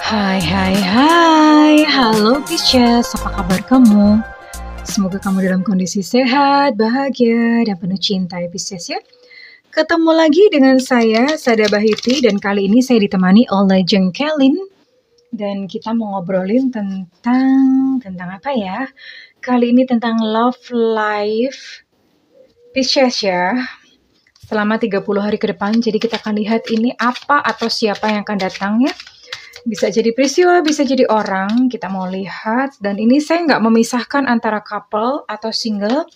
Hai, hai, hai. Halo Pisces, apa kabar kamu? Semoga kamu dalam kondisi sehat, bahagia, dan penuh cinta ya Pisces ya. Ketemu lagi dengan saya, Sada Bahiti, dan kali ini saya ditemani oleh Jengkelin. Dan kita mau ngobrolin tentang apa ya? Kali ini tentang love life Pisces ya. Selama 30 hari ke depan, jadi kita akan lihat ini apa atau siapa yang akan datang ya. Bisa jadi peristiwa, bisa jadi orang, kita mau lihat. Dan ini saya nggak memisahkan antara couple atau single.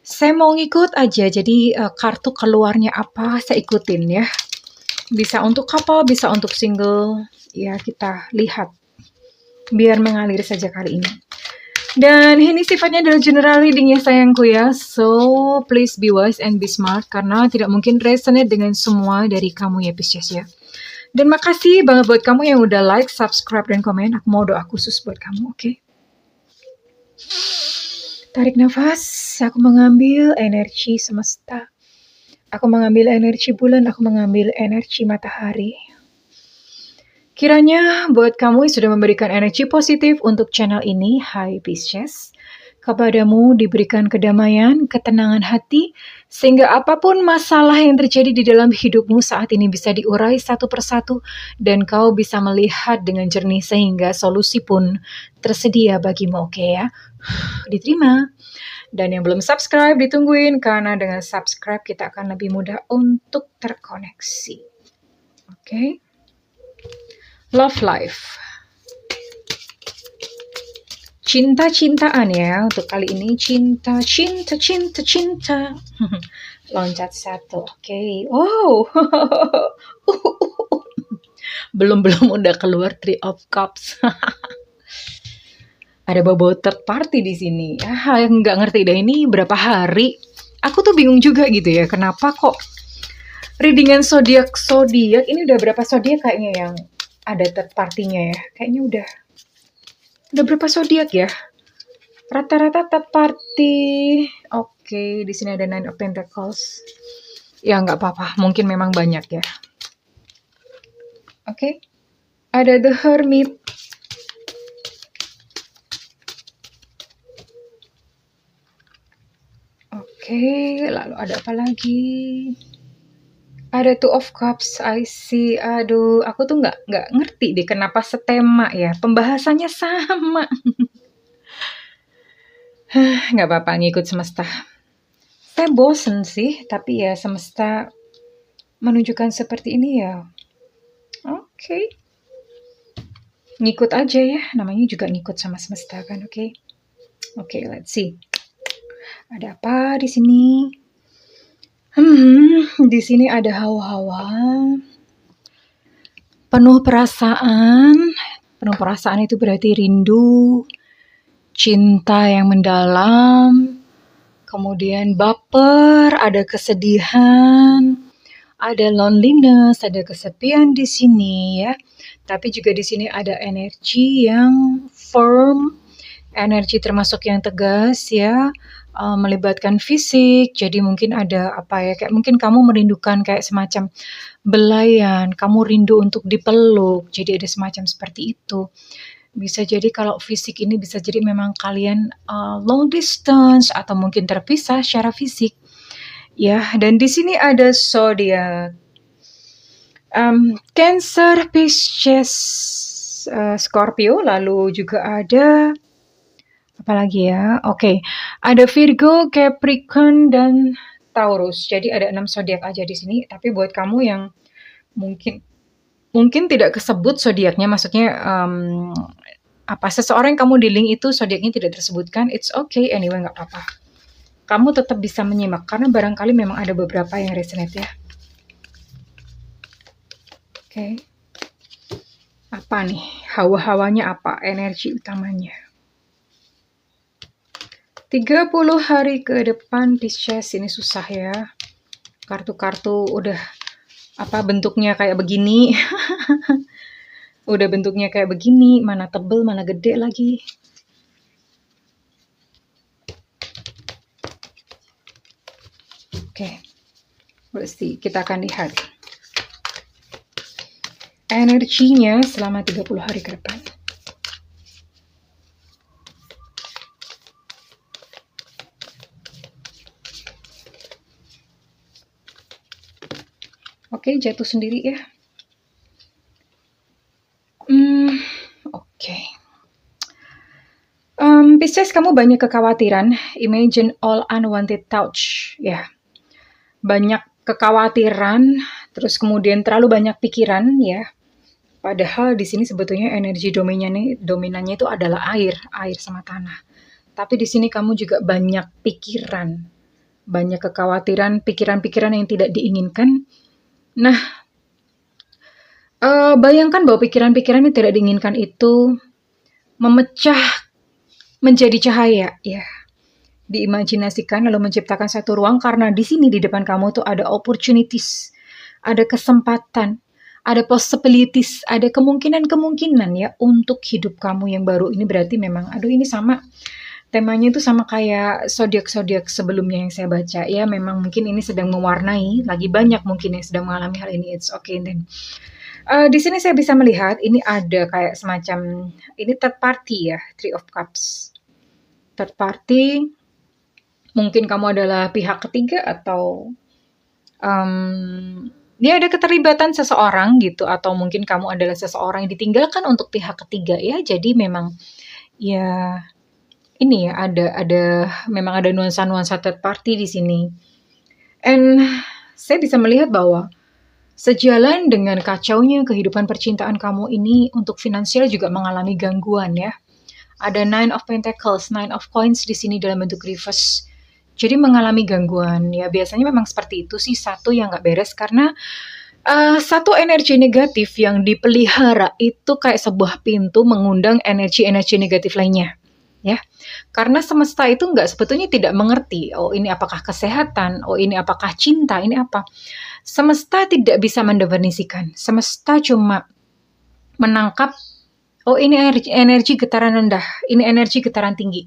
Saya mau ngikut aja, jadi kartu keluarnya apa, saya ikutin ya. Bisa untuk couple, bisa untuk single. Ya, kita lihat. Biar mengalir saja kali ini. Dan ini sifatnya adalah general reading ya sayangku ya. So, please be wise and be smart. Karena tidak mungkin resonate dengan semua dari kamu ya Pisces ya. Dan makasih banget buat kamu yang udah like, subscribe, dan komen. Aku mau doa khusus buat kamu, oke? Tarik nafas, aku mengambil energi semesta. Aku mengambil energi bulan, aku mengambil energi matahari. Kiranya buat kamu yang sudah memberikan energi positif untuk channel ini, Hai Pisces, kepadamu diberikan kedamaian, ketenangan hati, sehingga apapun masalah yang terjadi di dalam hidupmu saat ini bisa diurai satu persatu, dan kau bisa melihat dengan jernih sehingga solusi pun tersedia bagimu, oke ya? Diterima. Dan yang belum subscribe, ditungguin, karena dengan subscribe kita akan lebih mudah untuk terkoneksi. Oke? Love life. Cinta-cintaan ya untuk kali ini. Cinta. Loncat satu, oke. Oh, belum udah keluar Three of Cups. Ada bau third party di sini. Nggak ngerti deh ini berapa hari. Aku tuh bingung juga gitu ya. Kenapa kok readingan zodiak ini udah berapa zodiak kayaknya yang ada third party-nya ya? Kayaknya udah berapa zodiak ya? Rata-rata third party. Oke, di sini ada Nine of Pentacles. Ya nggak apa-apa, mungkin memang banyak ya. Oke, ada The Hermit. Oke, lalu ada apa lagi? Ada Two of Cups, I see. Aduh, aku tuh nggak ngerti deh kenapa setema ya. Pembahasannya sama. Nggak apa-apa, ngikut semesta. Saya bosen sih, tapi ya semesta menunjukkan seperti ini ya. Oke. Ngikut aja ya, namanya juga ngikut sama semesta kan, oke? Oke, let's see. Ada apa di sini? Di sini ada hawa-hawa. Penuh perasaan. Penuh perasaan itu berarti rindu, cinta yang mendalam, kemudian baper, ada kesedihan, ada loneliness, ada kesepian di sini ya. Tapi juga di sini ada energi yang firm, energi termasuk yang tegas ya, melibatkan fisik. Jadi mungkin ada apa ya, kayak mungkin kamu merindukan kayak semacam belayan, kamu rindu untuk dipeluk. Jadi ada semacam seperti itu. Bisa jadi kalau fisik ini bisa jadi memang kalian long distance atau mungkin terpisah secara fisik. Ya, dan di sini ada zodiak Cancer, Pisces, Scorpio, lalu juga ada apa lagi ya? Oke, ada Virgo, Capricorn, dan Taurus. Jadi ada 6 zodiak aja di sini. Tapi buat kamu yang mungkin tidak kesebut zodiaknya, maksudnya seseorang yang kamu di link itu zodiaknya tidak tersebutkan, it's okay anyway, nggak apa-apa. Kamu tetap bisa menyimak karena barangkali memang ada beberapa yang resonate ya. Oke. Apa nih? Hawa-hawanya apa? Energi utamanya. 30 hari ke depan Pisces, ini susah ya. Kartu-kartu udah bentuknya kayak begini. Udah bentuknya kayak begini, mana tebel, mana gede lagi. Oke. Let's see, kita akan lihat. energinya selama 30 hari ke depan. Oke, jatuh sendiri ya. Oke. Pisces, kamu banyak kekhawatiran. Imagine all unwanted thoughts. Ya, banyak kekhawatiran, terus kemudian terlalu banyak pikiran ya. Padahal di sini sebetulnya energi dominannya itu adalah air sama tanah. Tapi di sini kamu juga banyak pikiran, banyak kekhawatiran, pikiran-pikiran yang tidak diinginkan. Nah, bayangkan bahwa pikiran-pikiran yang tidak diinginkan itu memecah menjadi cahaya, ya. Diimajinasikan lalu menciptakan satu ruang, karena di sini di depan kamu tuh ada opportunities, ada kesempatan, ada possibilities, ada kemungkinan-kemungkinan ya untuk hidup kamu yang baru. Ini berarti memang, ini sama temanya itu sama kayak zodiak-zodiak sebelumnya yang saya baca ya. Memang mungkin ini sedang mewarnai, lagi banyak mungkin yang sedang mengalami hal ini. It's okay then. Di sini saya bisa melihat ini ada kayak semacam, ini third party ya, Three of Cups. Third party, mungkin kamu adalah pihak ketiga atau ya ada keterlibatan seseorang gitu, atau mungkin kamu adalah seseorang yang ditinggalkan untuk pihak ketiga ya. Jadi memang ya ini ya memang ada nuansa-nuansa third party di sini. And saya bisa melihat bahwa sejalan dengan kacaunya kehidupan percintaan kamu ini, untuk finansial juga mengalami gangguan ya. Ada Nine of Pentacles, Nine of Coins di sini dalam bentuk reverse. Jadi mengalami gangguan ya. Biasanya memang seperti itu sih, satu yang nggak beres karena satu energi negatif yang dipelihara itu kayak sebuah pintu mengundang energi-energi negatif lainnya. Ya, karena semesta itu sebetulnya tidak mengerti, oh ini apakah kesehatan, oh ini apakah cinta, ini apa. Semesta tidak bisa mendefinisikan. Semesta cuma menangkap, oh ini energi getaran rendah, ini energi getaran tinggi.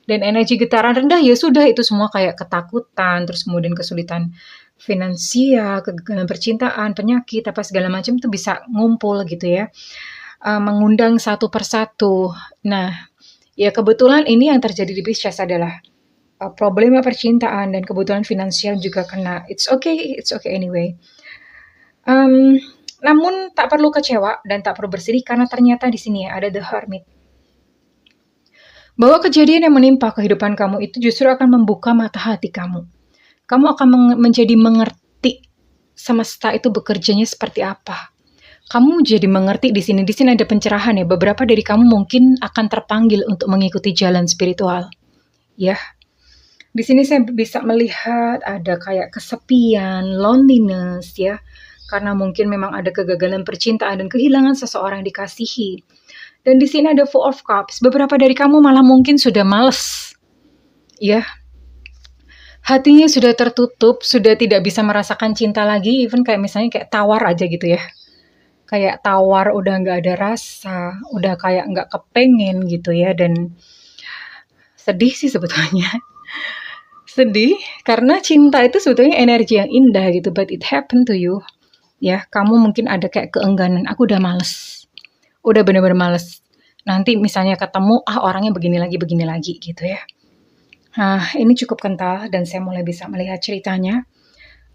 Dan energi getaran rendah ya sudah, itu semua kayak ketakutan, terus kemudian kesulitan finansial, kegagalan percintaan, penyakit, apa segala macam itu bisa ngumpul gitu ya. Mengundang satu persatu. Nah, ya kebetulan ini yang terjadi di Pisces adalah problema percintaan dan kebutuhan finansial juga kena. It's okay anyway. Namun tak perlu kecewa dan tak perlu bersedih karena ternyata di sini ada The Hermit. Bahwa kejadian yang menimpa kehidupan kamu itu justru akan membuka mata hati kamu. Kamu akan menjadi mengerti semesta itu bekerjanya seperti apa. Kamu jadi mengerti di sini. Di sini ada pencerahan ya. Beberapa dari kamu mungkin akan terpanggil untuk mengikuti jalan spiritual. Ya. Di sini saya bisa melihat ada kayak kesepian, loneliness ya. Karena mungkin memang ada kegagalan percintaan dan kehilangan seseorang yang dikasihi. Dan di sini ada Four of Cups. Beberapa dari kamu malah mungkin sudah males. Ya. Hatinya sudah tertutup, sudah tidak bisa merasakan cinta lagi, even kayak misalnya kayak tawar aja gitu ya. Kayak tawar, udah nggak ada rasa, udah kayak nggak kepengen gitu ya. Dan sedih sih sebetulnya. Sedih karena cinta itu sebetulnya energi yang indah gitu, but it happened to you. Ya, kamu mungkin ada kayak keengganan, aku udah males. Udah bener-bener males. Nanti misalnya ketemu, orangnya begini lagi gitu ya. Nah, ini cukup kental dan saya mulai bisa melihat ceritanya.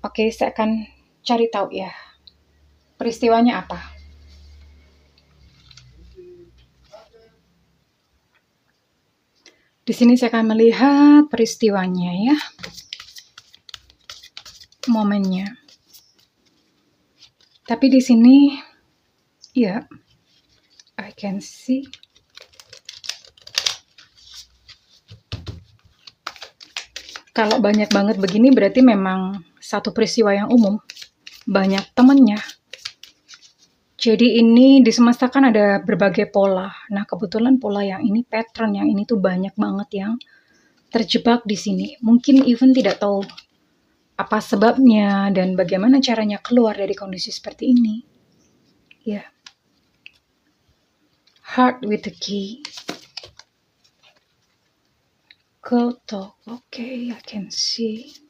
Oke, saya akan cari tahu ya. Peristiwanya apa? Di sini saya akan melihat peristiwanya ya. Momennya. Tapi di sini ya, I can see. Kalau banyak banget begini berarti memang satu peristiwa yang umum. Banyak temennya. Jadi ini di semesta kan ada berbagai pola. Nah, kebetulan pola yang ini, pattern yang ini tuh banyak banget yang terjebak di sini. Mungkin even tidak tahu apa sebabnya dan bagaimana caranya keluar dari kondisi seperti ini. Ya. Yeah. Heart with the key. Girl talk. Okay, I can see.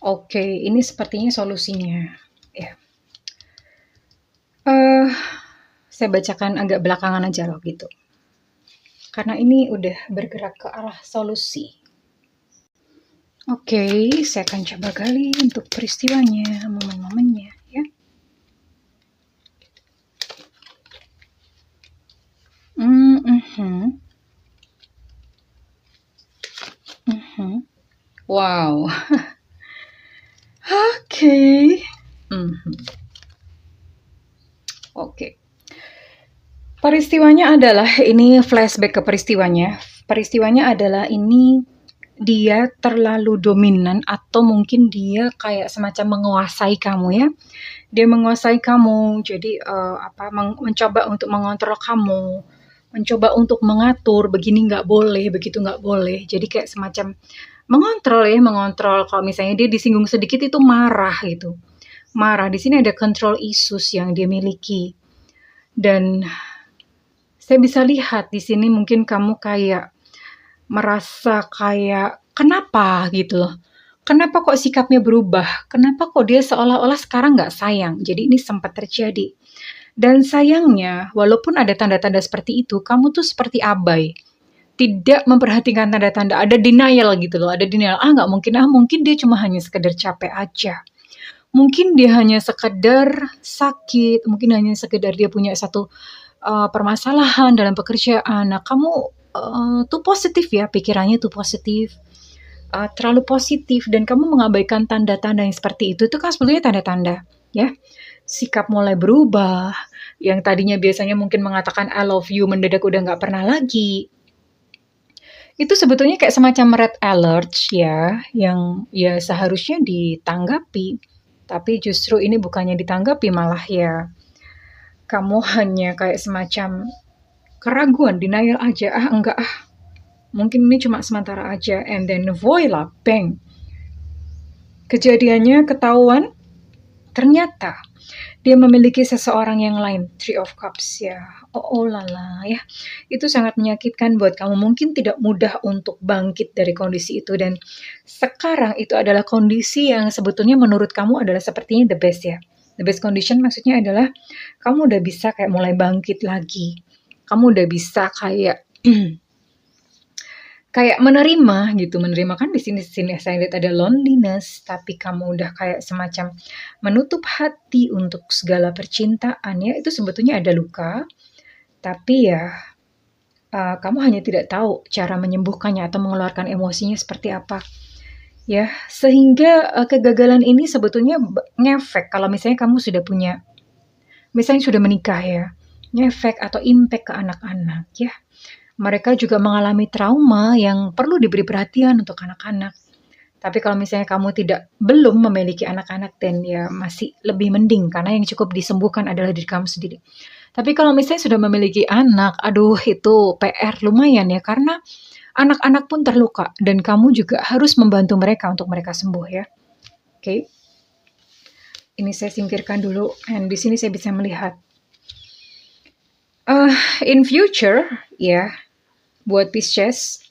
Oke, ini sepertinya solusinya. Ya. Eh, saya bacakan agak belakangan aja loh gitu. Karena ini udah bergerak ke arah solusi. Oke, saya akan coba gali untuk peristiwanya, momen-momennya ya. Wow. Oke. Oke. Peristiwanya adalah, ini flashback ke peristiwanya. Peristiwanya adalah ini dia terlalu dominan atau mungkin dia kayak semacam menguasai kamu ya. Dia menguasai kamu, jadi mencoba untuk mengontrol kamu, mencoba untuk mengatur, begini nggak boleh, begitu nggak boleh. Jadi kayak semacam mengontrol. Kalau misalnya dia disinggung sedikit itu marah gitu. Marah. Di sini ada control issues yang dia miliki. Dan saya bisa lihat di sini mungkin kamu kayak merasa kayak kenapa gitu loh. Kenapa kok sikapnya berubah? Kenapa kok dia seolah-olah sekarang nggak sayang? Jadi ini sempat terjadi. Dan sayangnya, walaupun ada tanda-tanda seperti itu, kamu tuh seperti abai. Tidak memperhatikan tanda-tanda, ada denial gitu loh, ada denial. Mungkin dia cuma hanya sekedar capek aja. Mungkin dia hanya sekedar sakit, mungkin hanya sekedar dia punya satu permasalahan dalam pekerjaan. Nah, kamu tuh positif ya, pikirannya tuh positif, terlalu positif, dan kamu mengabaikan tanda-tanda yang seperti itu kan sebetulnya tanda-tanda ya. Sikap mulai berubah, yang tadinya biasanya mungkin mengatakan I love you, mendadak udah nggak pernah lagi. Itu sebetulnya kayak semacam red alert ya, yang ya seharusnya ditanggapi. Tapi justru ini bukannya ditanggapi, malah ya kamu hanya kayak semacam keraguan, denial aja, enggak mungkin ini cuma sementara aja, and then voila, bang. Kejadiannya ketahuan, ternyata dia memiliki seseorang yang lain, Three of Cups ya. Oh lala ya. Itu sangat menyakitkan buat kamu. Mungkin tidak mudah untuk bangkit dari kondisi itu, dan sekarang itu adalah kondisi yang sebetulnya menurut kamu adalah sepertinya the best ya. The best condition maksudnya adalah kamu udah bisa kayak mulai bangkit lagi. Kamu udah bisa kayak kayak menerima gitu, menerima kan di sini saya lihat ada loneliness, tapi kamu udah kayak semacam menutup hati untuk segala percintaan ya. Itu sebetulnya ada luka, tapi ya kamu hanya tidak tahu cara menyembuhkannya atau mengeluarkan emosinya seperti apa ya, sehingga kegagalan ini sebetulnya ngefek kalau misalnya kamu sudah punya, misalnya sudah menikah ya, ngefek atau impact ke anak-anak ya. Mereka juga mengalami trauma yang perlu diberi perhatian untuk anak-anak. Tapi kalau misalnya kamu belum memiliki anak-anak, dan ya masih lebih mending karena yang cukup disembuhkan adalah diri kamu sendiri. Tapi kalau misalnya sudah memiliki anak, aduh itu PR lumayan ya, karena anak-anak pun terluka dan kamu juga harus membantu mereka untuk mereka sembuh ya. Oke. Ini saya singkirkan dulu, dan di sini saya bisa melihat in future ya, buat Pisces,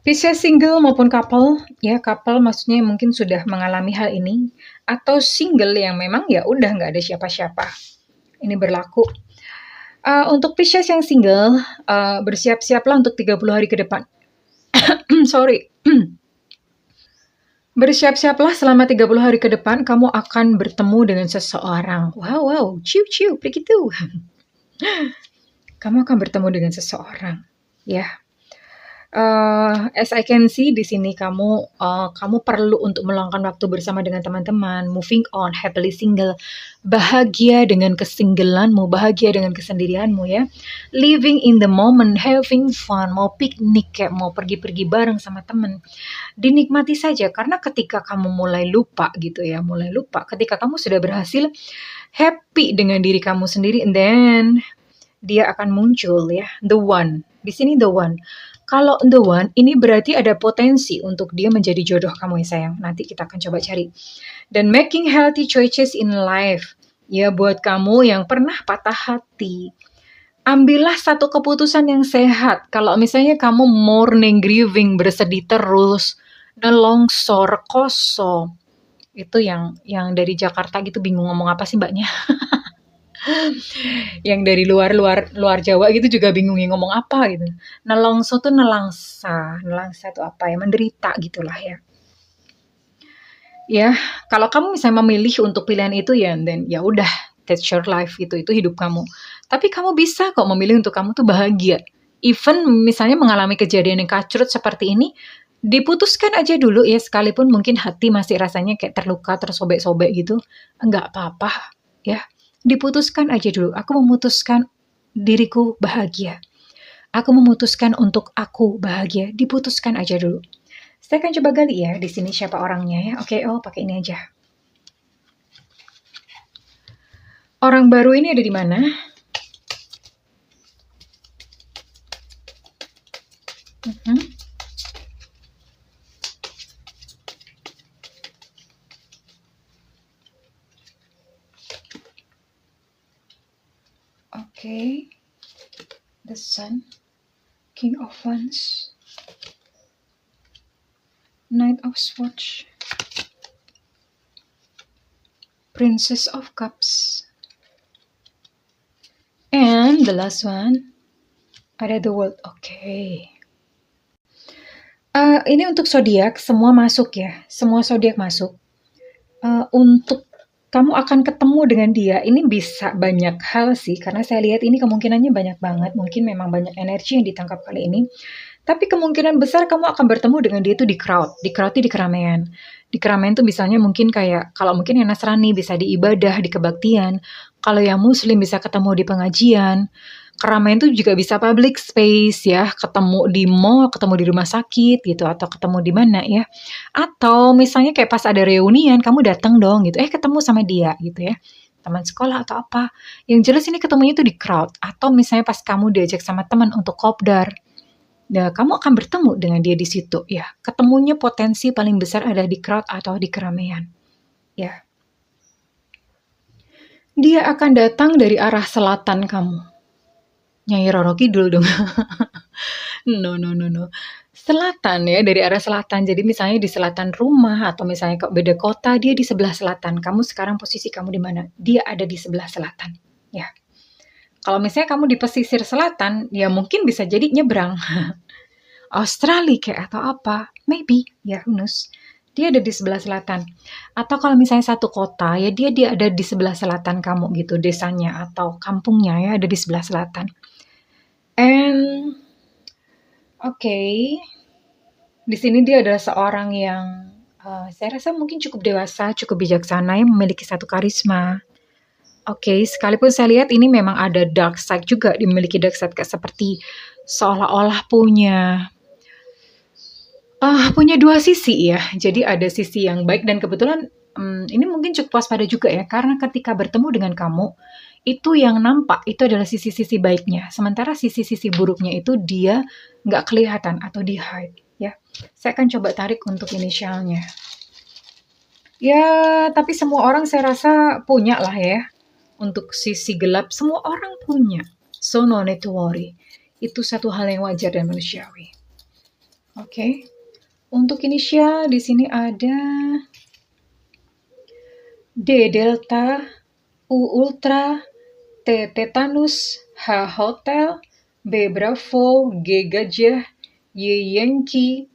Pisces single maupun couple, ya couple maksudnya mungkin sudah mengalami hal ini, atau single yang memang ya udah nggak ada siapa-siapa. Ini berlaku. Untuk Pisces yang single, bersiap-siaplah untuk 30 hari ke depan. Sorry. Bersiap-siaplah selama 30 hari ke depan, kamu akan bertemu dengan seseorang. Wow, ciu-ciu, begitu. Kamu akan bertemu dengan seseorang, ya. As I can see di sini kamu perlu untuk meluangkan waktu bersama dengan teman-teman, moving on, happily single, bahagia dengan kesinggelanmu, bahagia dengan kesendirianmu ya, living in the moment, having fun, mau piknik kayak mau pergi-pergi bareng sama teman, dinikmati saja, karena ketika kamu mulai lupa gitu ya, ketika kamu sudah berhasil happy dengan diri kamu sendiri, and then dia akan muncul ya, the one. Di sini the one. Kalau the one, ini berarti ada potensi untuk dia menjadi jodoh kamu ya sayang. Nanti kita akan coba cari. Dan making healthy choices in life. Ya buat kamu yang pernah patah hati, ambillah satu keputusan yang sehat. Kalau misalnya kamu morning grieving, bersedih terus, Nelongso, rekoso. Itu yang dari Jakarta gitu bingung ngomong apa sih mbaknya. Yang dari luar Jawa gitu juga bingung ngomong apa gitu. Nelongso tuh nelangsa. Nelangsa tuh apa ya? Menderita gitulah ya. Ya, kalau kamu misalnya memilih untuk pilihan itu ya, then ya udah, that's your life gitu, itu hidup kamu. Tapi kamu bisa kok memilih untuk kamu tuh bahagia. Even misalnya mengalami kejadian yang kacrut seperti ini, diputuskan aja dulu ya, sekalipun mungkin hati masih rasanya kayak terluka, tersobek-sobek gitu, enggak apa-apa ya. Diputuskan aja dulu. Aku memutuskan diriku bahagia. Aku memutuskan untuk aku bahagia. Diputuskan aja dulu. Saya akan coba gali ya di sini siapa orangnya ya. Oke, pakai ini aja. Orang baru ini ada di mana? Oke. The Sun, King of Wands, Knight of Swords, Princess of Cups, and the last one ada the World. Oke. Ini untuk zodiak semua masuk ya, semua zodiak masuk. Untuk kamu akan ketemu dengan dia, ini bisa banyak hal sih, karena saya lihat ini kemungkinannya banyak banget, mungkin memang banyak energi yang ditangkap kali ini. Tapi kemungkinan besar kamu akan bertemu dengan dia itu di crowd itu di keramaian. Di keramaian tuh misalnya mungkin kayak, kalau mungkin yang Nasrani bisa di ibadah, di kebaktian. Kalau yang Muslim bisa ketemu di pengajian. Keramaian tuh juga bisa public space ya, ketemu di mall, ketemu di rumah sakit gitu, atau ketemu di mana ya. Atau misalnya kayak pas ada reunian, kamu datang dong gitu, ketemu sama dia gitu ya. Teman sekolah atau apa. Yang jelas ini ketemunya tuh di crowd. Atau misalnya pas kamu diajak sama teman untuk kopdar. Nah, kamu akan bertemu dengan dia di situ ya. Ketemunya potensi paling besar ada di crowd atau di keramaian. Ya. Dia akan datang dari arah selatan kamu. Nyai Roro Kidul dong. No. Selatan ya, dari arah selatan. Jadi misalnya di selatan rumah atau misalnya beda kota, dia di sebelah selatan. Kamu sekarang posisi kamu di mana? Dia ada di sebelah selatan. Ya. Kalau misalnya kamu di pesisir selatan, ya mungkin bisa jadi nyebrang. Australia kayak atau apa, maybe, ya who knows. Dia ada di sebelah selatan. Atau kalau misalnya satu kota, ya dia ada di sebelah selatan kamu gitu, desanya atau kampungnya ya ada di sebelah selatan. And di sini dia adalah seorang yang saya rasa mungkin cukup dewasa, cukup bijaksana, yang memiliki satu karisma. Sekalipun saya lihat ini memang ada dark side juga, dimiliki dark side kayak seperti seolah-olah punya dua sisi ya. Jadi ada sisi yang baik dan kebetulan ini mungkin cukup waspada juga ya, karena ketika bertemu dengan kamu, itu yang nampak itu adalah sisi-sisi baiknya. Sementara sisi-sisi buruknya itu dia nggak kelihatan atau di hide ya. Saya akan coba tarik untuk inisialnya. Ya, tapi semua orang saya rasa punya lah ya. Untuk sisi gelap, semua orang punya. So no need to worry. Itu satu hal yang wajar dan manusiawi. Untuk inisial di sini ada D Delta, U Ultra, T Tetanus, H Hotel, B Bravo, G Gajah, Y Yankee,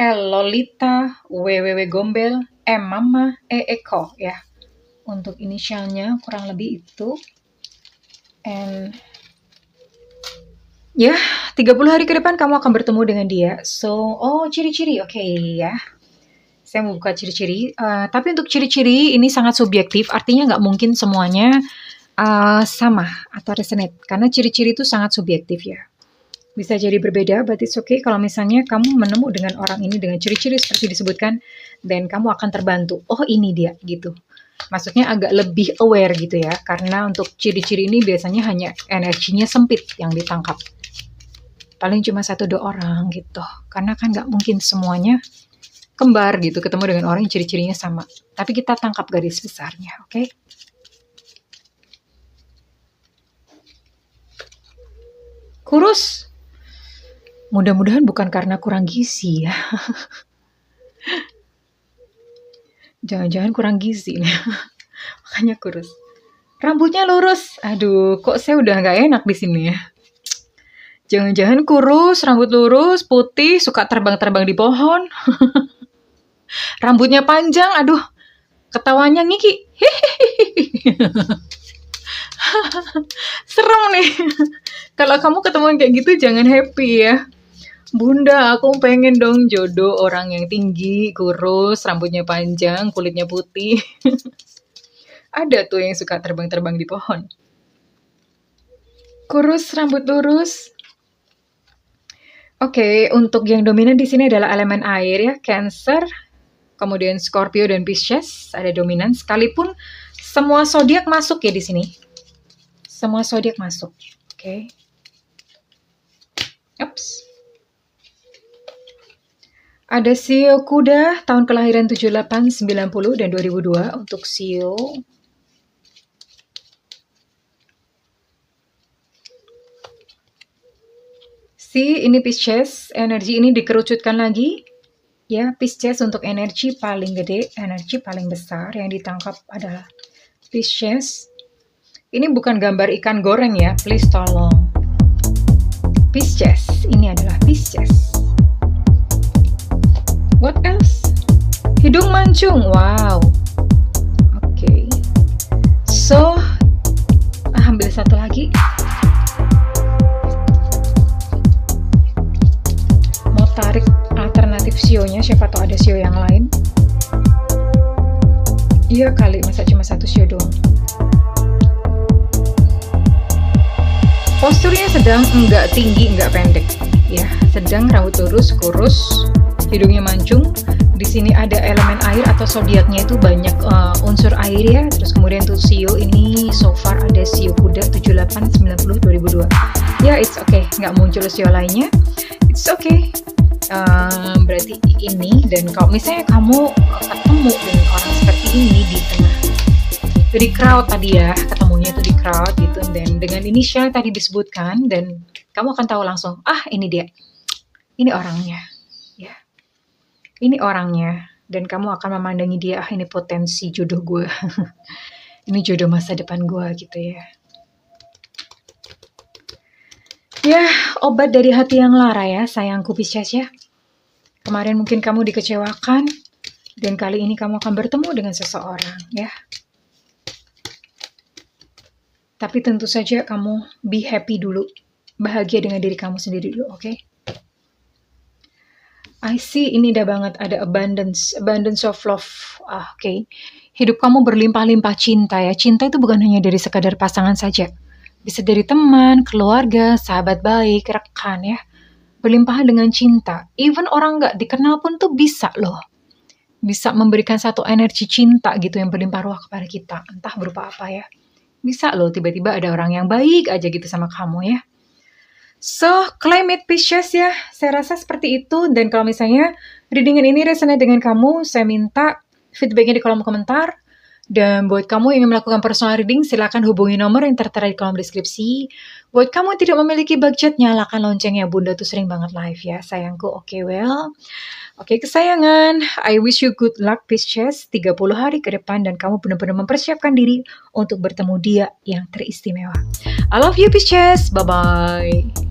L Lolita, WWW Gombel, M Mama, E Eko ya. Untuk inisialnya kurang lebih itu. And ya, 30 hari ke depan kamu akan bertemu dengan dia. So, ciri-ciri, ya. Saya mau buka ciri-ciri. Tapi untuk ciri-ciri ini sangat subjektif, artinya nggak mungkin semuanya sama atau resonate. Karena ciri-ciri itu sangat subjektif ya. Bisa jadi berbeda, but it's okay kalau misalnya kamu menemu dengan orang ini dengan ciri-ciri seperti disebutkan, dan kamu akan terbantu. Oh, ini dia, gitu. Maksudnya agak lebih aware gitu ya, karena untuk ciri-ciri ini biasanya hanya energinya sempit yang ditangkap. Paling cuma 1-2 orang gitu. Karena kan nggak mungkin semuanya kembar gitu, ketemu dengan orang yang ciri-cirinya sama. Tapi kita tangkap garis besarnya, oke? Kurus. Mudah-mudahan bukan karena kurang gizi ya. Jangan-jangan kurang gizi nih. Makanya kurus. Rambutnya lurus. Aduh, kok saya udah nggak enak di sini ya. Jangan-jangan kurus, rambut lurus, putih, suka terbang-terbang di pohon. Rambutnya panjang, aduh, ketawanya ngiki. Serem nih. Kalau kamu ketemu kayak gitu jangan happy ya. Bunda, aku pengen dong jodoh orang yang tinggi, kurus, rambutnya panjang, kulitnya putih. Ada tuh yang suka terbang-terbang di pohon. Kurus, rambut lurus. Oke, untuk yang dominan di sini adalah elemen air ya, Cancer, kemudian Scorpio dan Pisces ada dominan. Sekalipun semua zodiak masuk ya di sini. Semua zodiak masuk. Oke. Ups. Ada Sio Kuda tahun kelahiran 78, 90 dan 2002 untuk Sio. Ini Pisces, energi ini dikerucutkan lagi. Ya, Pisces untuk energi paling gede, energi paling besar yang ditangkap adalah Pisces. Ini bukan gambar ikan goreng ya, please tolong. Pisces, ini adalah Pisces. What else? Hidung mancung, wow. Oke. So, ambil satu lagi. Mau tarik alternatif sionya, siapa tahu ada sio yang lain. Iya kali, masa cuma satu sio doang. Posturnya sedang, enggak tinggi, enggak pendek. Ya, sedang, rambut lurus, kurus, hidungnya mancung. Di sini ada elemen air atau zodiaknya itu banyak unsur air ya. Terus kemudian tuh Sio ini so far ada Sio Kuda 78, 90, 2002. Ya, it's okay, nggak muncul Sio lainnya. It's okay. Berarti ini, dan kalau misalnya kamu ketemu dengan orang seperti ini di crowd tadi ya, ketemunya itu di crowd gitu, dan dengan inisial tadi disebutkan, dan kamu akan tahu langsung, ini dia, ini orangnya, ya, ini orangnya, dan kamu akan memandangi dia, ini potensi jodoh gue, ini jodoh masa depan gue gitu ya. Ya, obat dari hati yang lara ya, sayangku Pisces ya. Kemarin mungkin kamu dikecewakan, dan kali ini kamu akan bertemu dengan seseorang ya. Tapi tentu saja kamu be happy dulu, bahagia dengan diri kamu sendiri dulu, oke? I see, ini udah banget ada abundance of love, oke. Hidup kamu berlimpah-limpah cinta ya. Cinta itu bukan hanya dari sekadar pasangan saja. Bisa dari teman, keluarga, sahabat baik, rekan ya. Berlimpah dengan cinta. Even orang nggak dikenal pun tuh bisa loh. Bisa memberikan satu energi cinta gitu yang berlimpah ruah kepada kita. Entah berupa apa ya. Bisa loh tiba-tiba ada orang yang baik aja gitu sama kamu ya. So, claim it Pisces ya. Saya rasa seperti itu. Dan kalau misalnya readingan ini resonate dengan kamu, saya minta feedbacknya di kolom komentar. Dan buat kamu yang ingin melakukan personal reading, silakan hubungi nomor yang tertera di kolom deskripsi. Buat kamu yang tidak memiliki budget, nyalakan loncengnya. Bunda tuh sering banget live ya, sayangku. Oke, Oke, kesayangan. I wish you good luck, Pisces. 30 hari ke depan dan kamu benar-benar mempersiapkan diri untuk bertemu dia yang teristimewa. I love you, Pisces. Bye-bye.